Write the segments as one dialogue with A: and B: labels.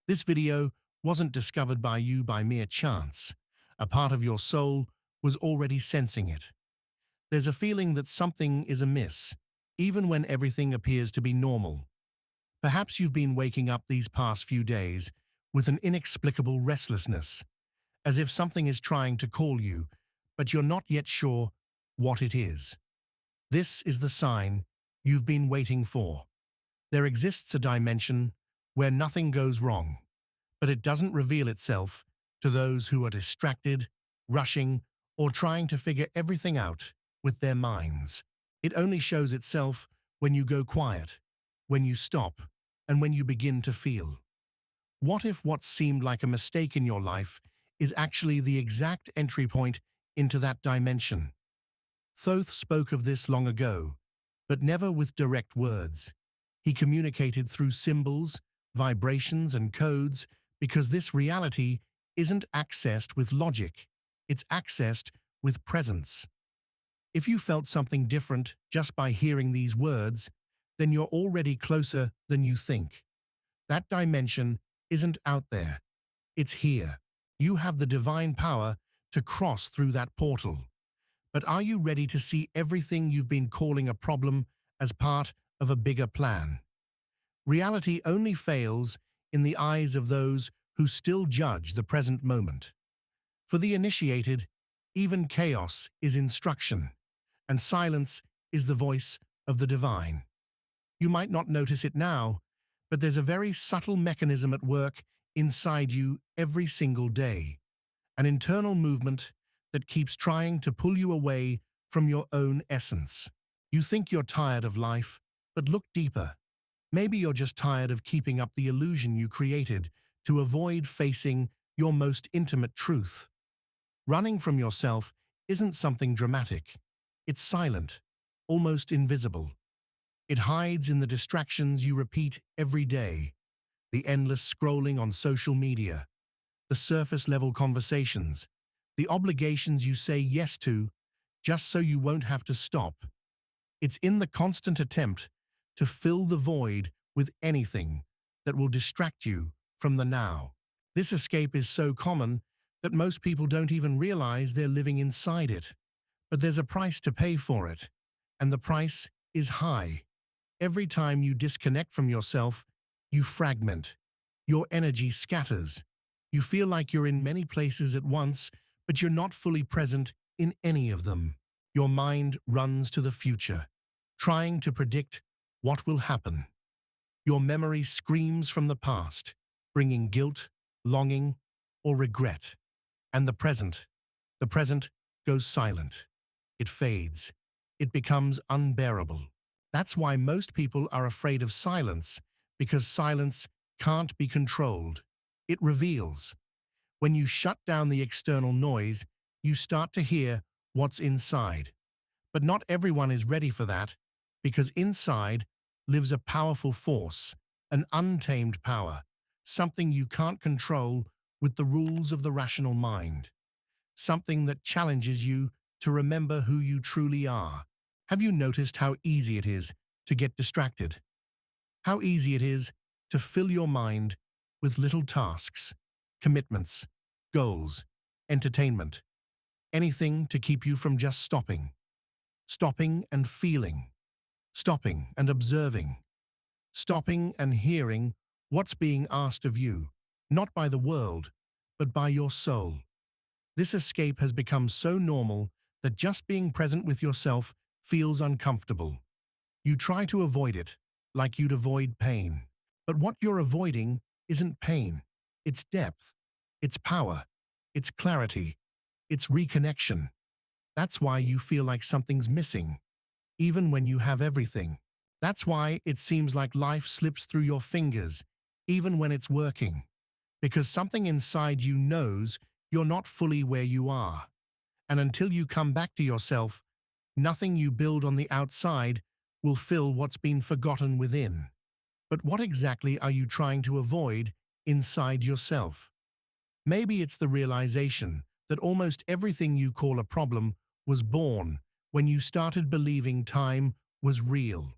A: This video wasn't discovered by you by mere chance. A part of your soul was already sensing it. There's a feeling that something is amiss, even when everything appears to be normal. Perhaps you've been waking up these past few days with an inexplicable restlessness, as if something is trying to call you, but you're not yet sure what it is. This is the sign you've been waiting for. There exists a dimension where nothing goes wrong, but it doesn't reveal itself to those who are distracted, rushing, or trying to figure everything out with their minds. It only shows itself when you go quiet, when you stop, and when you begin to feel. What if what seemed like a mistake in your life is actually the exact entry point into that dimension? Thoth spoke of this long ago, but never with direct words. He communicated through symbols, vibrations, and codes because this reality isn't accessed with logic, it's accessed with presence. If you felt something different just by hearing these words, then you're already closer than you think. That dimension isn't out there, it's here. You have the divine power to cross through that portal. But are you ready to see everything you've been calling a problem as part of a bigger plan? Reality only fails in the eyes of those who still judge the present moment. For the initiated, even chaos is instruction, and silence is the voice of the divine. You might not notice it now, but there's a very subtle mechanism at work inside you every single day, an internal movement that keeps trying to pull you away from your own essence. You think you're tired of life, but look deeper. Maybe you're just tired of keeping up the illusion you created to avoid facing your most intimate truth. Running from yourself isn't something dramatic. It's silent, almost invisible. It hides in the distractions you repeat every day, the endless scrolling on social media, the surface-level conversations, the obligations you say yes to just so you won't have to stop. It's in the constant attempt to fill the void with anything that will distract you from the now. This escape is so common that most people don't even realize they're living inside it. But there's a price to pay for it, and the price is high. Every time you disconnect from yourself, you fragment. Your energy scatters. You feel like you're in many places at once, but you're not fully present in any of them. Your mind runs to the future, trying to predict what will happen. Your memory screams from the past, bringing guilt, longing, or regret. And the present goes silent. It fades. It becomes unbearable. That's why most people are afraid of silence, because silence can't be controlled. It reveals. When you shut down the external noise, you start to hear what's inside. But not everyone is ready for that, because inside lives a powerful force, an untamed power, something you can't control with the rules of the rational mind, something that challenges you to remember who you truly are. Have you noticed how easy it is to get distracted? How easy it is to fill your mind with little tasks, commitments, goals, entertainment, anything to keep you from just stopping. Stopping and feeling. Stopping and observing. Stopping and hearing what's being asked of you, not by the world, but by your soul. This escape has become so normal that just being present with yourself feels uncomfortable. You try to avoid it, like you'd avoid pain. But what you're avoiding isn't pain. It's depth. It's power. It's clarity. It's reconnection. That's why you feel like something's missing, even when you have everything. That's why it seems like life slips through your fingers, even when it's working. Because something inside you knows you're not fully where you are. And until you come back to yourself, nothing you build on the outside will fill what's been forgotten within. But what exactly are you trying to avoid inside yourself? Maybe it's the realization that almost everything you call a problem was born when you started believing time was real.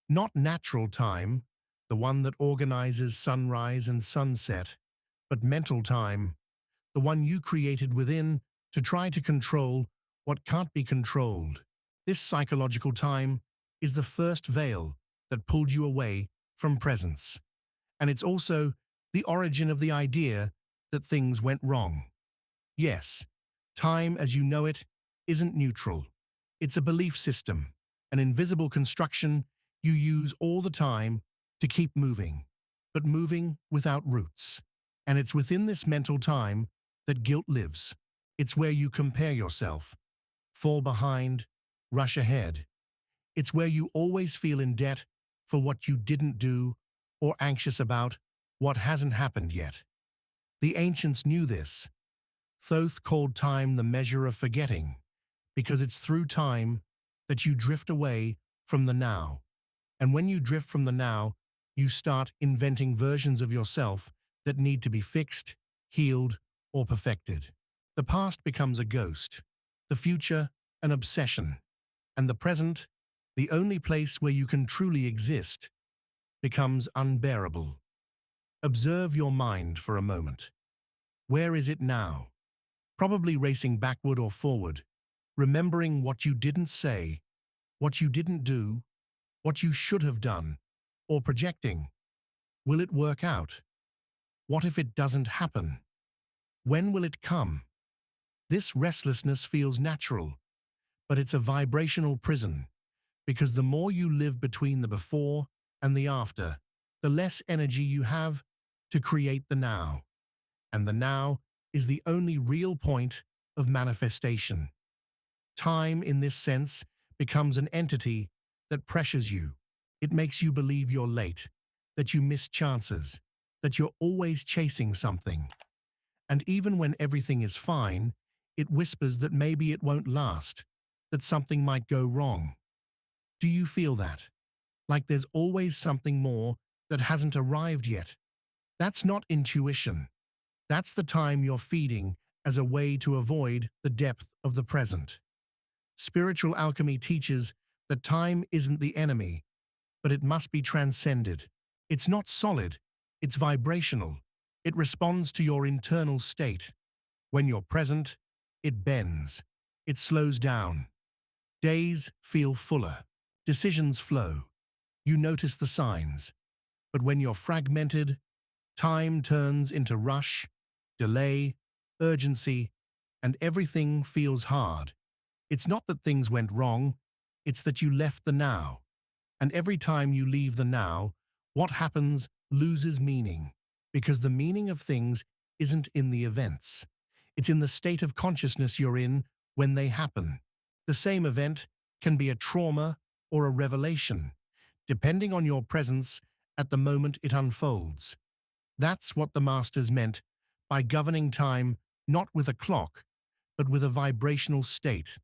A: Not natural time, the one that organizes sunrise and sunset, but mental time, the one you created within to try to control what can't be controlled. This psychological time is the first veil that pulled you away from presence. And it's also the origin of the idea that things went wrong. Yes, time as you know it isn't neutral. It's a belief system, an invisible construction you use all the time to keep moving, but moving without roots. And it's within this mental time that guilt lives. It's where you compare yourself, fall behind, rush ahead. It's where you always feel in debt for what you didn't do or anxious about what hasn't happened yet. The ancients knew this. Thoth called time the measure of forgetting, because it's through time that you drift away from the now. And when you drift from the now, you start inventing versions of yourself that need to be fixed, healed, or perfected. The past becomes a ghost, the future an obsession, and the present, the only place where you can truly exist, becomes unbearable. Observe your mind for a moment. Where is it now? Probably racing backward or forward, remembering what you didn't say, what you didn't do, what you should have done, or projecting. Will it work out? What if it doesn't happen? When will it come? This restlessness feels natural, but it's a vibrational prison, because the more you live between the before and the after, the less energy you have to create the now. And the now is the only real point of manifestation. Time, in this sense, becomes an entity that pressures you. It makes you believe you're late, that you miss chances, that you're always chasing something. And even when everything is fine, it whispers that maybe it won't last, that something might go wrong. Do you feel that? Like there's always something more that hasn't arrived yet? That's not intuition. That's the time you're feeding as a way to avoid the depth of the present. Spiritual alchemy teaches that time isn't the enemy, but it must be transcended. It's not solid, it's vibrational. It responds to your internal state. When you're present, it bends, it slows down. Days feel fuller, decisions flow. You notice the signs. But when you're fragmented, time turns into rush, delay, urgency, and everything feels hard. It's not that things went wrong, it's that you left the now. And every time you leave the now, what happens loses meaning, because the meaning of things isn't in the events. It's in the state of consciousness you're in when they happen. The same event can be a trauma or a revelation, depending on your presence at the moment it unfolds. That's what the masters meant by governing time not with a clock, but with a vibrational state.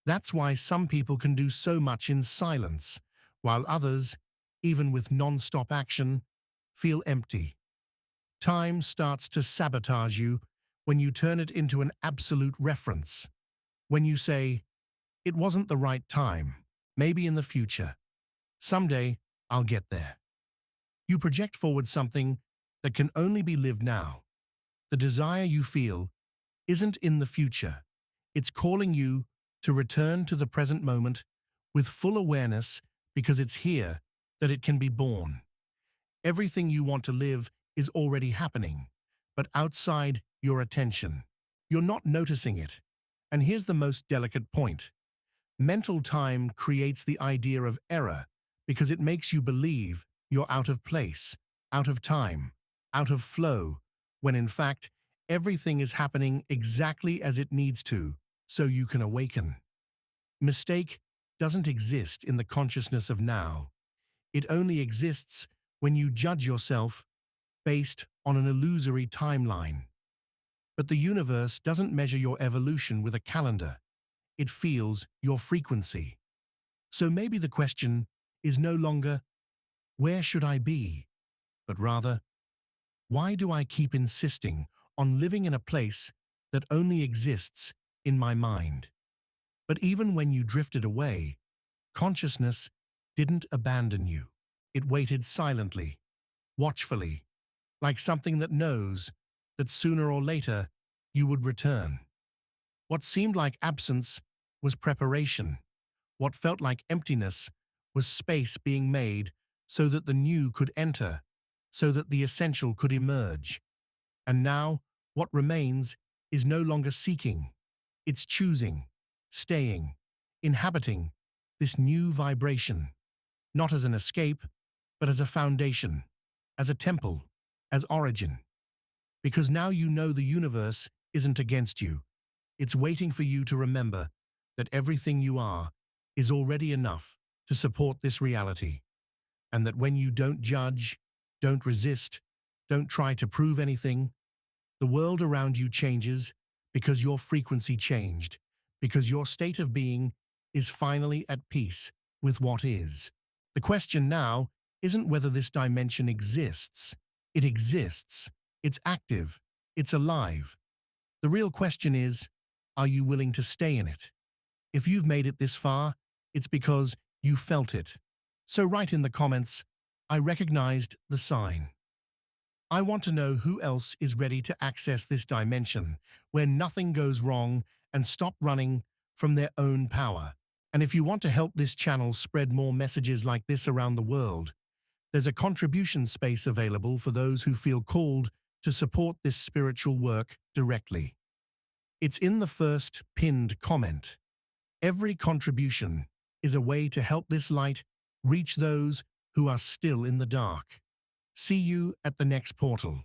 A: That's why some people can do so much in silence, while others, even with non-stop action, feel empty. Time starts to sabotage you when you turn it into an absolute reference. When you say, "It wasn't the right time, maybe in the future. Someday, I'll get there." You project forward something that can only be lived now. The desire you feel isn't in the future. It's calling you to return to the present moment with full awareness, because it's here that it can be born. Everything you want to live is already happening, but outside your attention. You're not noticing it. And here's the most delicate point. Mental time creates the idea of error because it makes you believe you're out of place, out of time, out of flow, when in fact, everything is happening exactly as it needs to, so you can awaken. Mistake doesn't exist in the consciousness of now. It only exists when you judge yourself based on an illusory timeline. But the universe doesn't measure your evolution with a calendar. It feels your frequency. So maybe the question is no longer, where should I be? But rather, why do I keep insisting on living in a place that only exists in my mind? But even when you drifted away, consciousness didn't abandon you. It waited silently, watchfully, like something that knows that sooner or later you would return. What seemed like absence was preparation. What felt like emptiness was space being made so that the new could enter, so that the essential could emerge. And now, what remains is no longer seeking. It's choosing, staying, inhabiting this new vibration, not as an escape, but as a foundation, as a temple, as origin. Because now you know the universe isn't against you. It's waiting for you to remember that everything you are is already enough to support this reality, and that when you don't judge, don't resist, don't try to prove anything, the world around you changes because your frequency changed, because your state of being is finally at peace with what is. The question now isn't whether this dimension exists. It exists. It's active. It's alive. The real question is, are you willing to stay in it? If you've made it this far, it's because you felt it. So write in the comments, I recognized the sign. I want to know who else is ready to access this dimension where nothing goes wrong and stop running from their own power. And if you want to help this channel spread more messages like this around the world, there's a contribution space available for those who feel called to support this spiritual work directly. It's in the first pinned comment. Every contribution is a way to help this light reach those who are still in the dark. See you at the next portal.